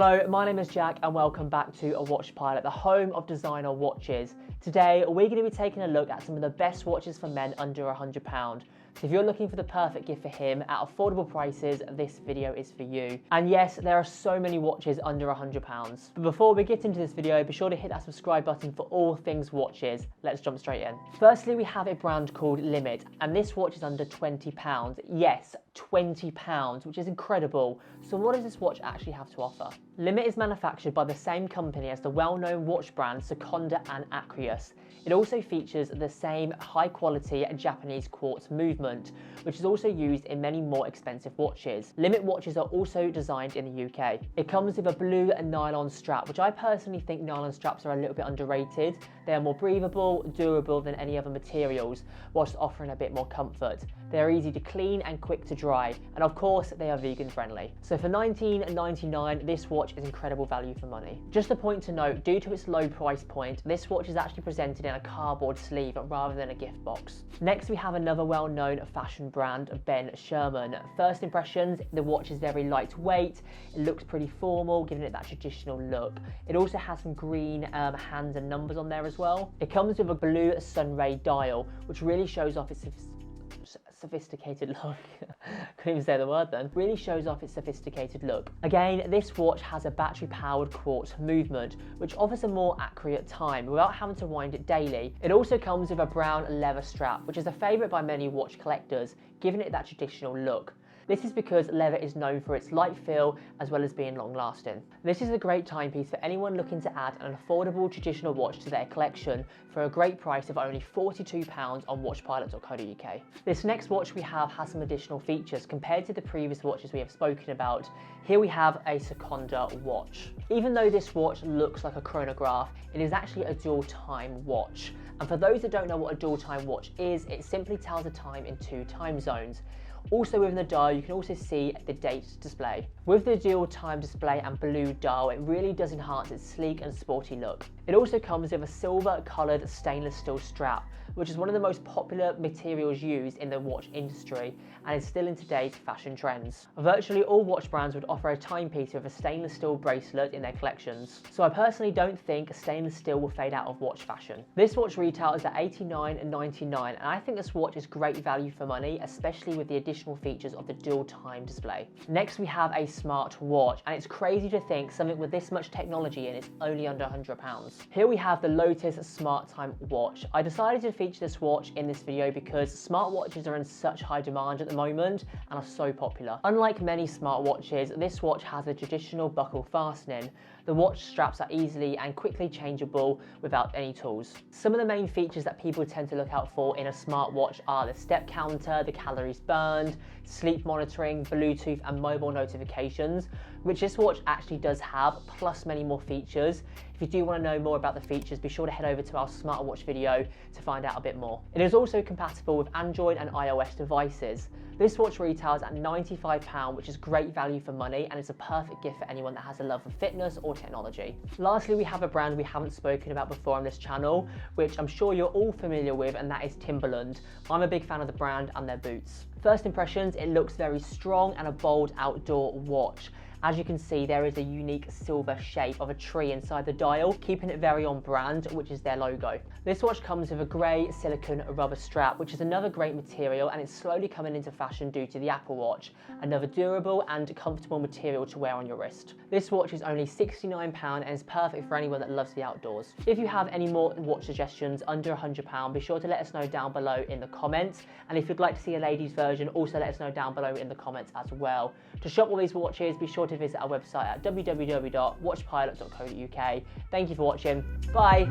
Hello, my name is Jack and welcome back to WatchPilot, the home of designer watches. Today, we're going to be taking a look at some of the best watches for men under £100. So if you're looking for the perfect gift for him at affordable prices, this video is for you. And yes, there are so many watches under £100. But before we get into this video, be sure to hit that subscribe button for all things watches. Let's jump straight in. Firstly, we have a brand called Limit, and this watch is under £20. Yes, £20, which is incredible. So what does this watch actually have to offer? Limit is manufactured by the same company as the well-known watch brands Sekonda and Aquarius. It also features the same high-quality Japanese quartz movement, which is also used in many more expensive watches. Limit watches are also designed in the UK. It comes with a blue nylon strap, which I personally think nylon straps are a little bit underrated. They are more breathable, durable than any other materials, whilst offering a bit more comfort. They are easy to clean and quick to dry, and of course they are vegan friendly. So for $19.99, this watch is incredible value for money. Just a point to note, due to its low price point, this watch is actually presented in a cardboard sleeve rather than a gift box. Next we have another well-known fashion brand, Sherman. First impressions, the watch is very lightweight, it looks pretty formal, giving it that traditional look. It also has some green hands and numbers on there as well. It comes with a blue sunray dial, which really shows off its sophisticated look. Couldn't even say the word then. Really shows off its sophisticated look. Again, this watch has a battery powered quartz movement, which offers a more accurate time without having to wind it daily. It also comes with a brown leather strap, which is a favourite by many watch collectors, giving it that traditional look. This is because leather is known for its light feel as well as being long lasting. This is a great timepiece for anyone looking to add an affordable traditional watch to their collection for a great price of only £42 on watchpilot.co.uk. This next watch we have has some additional features compared to the previous watches we have spoken about. Here we have a Sekonda watch. Even though this watch looks like a chronograph, it is actually a dual time watch. And for those that don't know what a dual time watch is, it simply tells the time in 2 time zones. Also within the dial, you can also see the date display. With the dual time display and blue dial, it really does enhance its sleek and sporty look. It also comes with a silver coloured stainless steel strap, which is one of the most popular materials used in the watch industry and is still in today's fashion trends. Virtually all watch brands would offer a timepiece with a stainless steel bracelet in their collections, so I personally don't think stainless steel will fade out of watch fashion. This watch retails at $89.99, and I think this watch is great value for money, especially with the additional features of the dual time display. Next we have a smart watch, and it's crazy to think something with this much technology in is only under £100. Here we have the Lotus Smart Time watch. I decided to feature this watch in this video because smartwatches are in such high demand at the moment and are so popular. Unlike many smartwatches, this watch has a traditional buckle fastening. The watch straps are easily and quickly changeable without any tools. Some of the main features that people tend to look out for in a smartwatch are the step counter, the calories burned, sleep monitoring, Bluetooth and mobile notifications, which this watch actually does have, plus many more features. If you do want to know more about the features, be sure to head over to our smartwatch video to find out a bit more. It is also compatible with Android and iOS devices. This watch retails at £95, which is great value for money, and it's a perfect gift for anyone that has a love for fitness or technology. Lastly, we have a brand we haven't spoken about before on this channel, which I'm sure you're all familiar with, and that is Timberland. I'm a big fan of the brand and their boots. First impressions, it looks very strong and a bold outdoor watch. As you can see, there is a unique silver shape of a tree inside the dial, keeping it very on brand, which is their logo. This watch comes with a grey silicone rubber strap, which is another great material, and it's slowly coming into fashion due to the Apple Watch, another durable and comfortable material to wear on your wrist. This watch is only £69 and is perfect for anyone that loves the outdoors. If you have any more watch suggestions under £100, be sure to let us know down below in the comments, and if you'd like to see a ladies version, also let us know down below in the comments as well. To shop all these watches, be sure to visit our website at www.watchpilot.co.uk. Thank you for watching. Bye.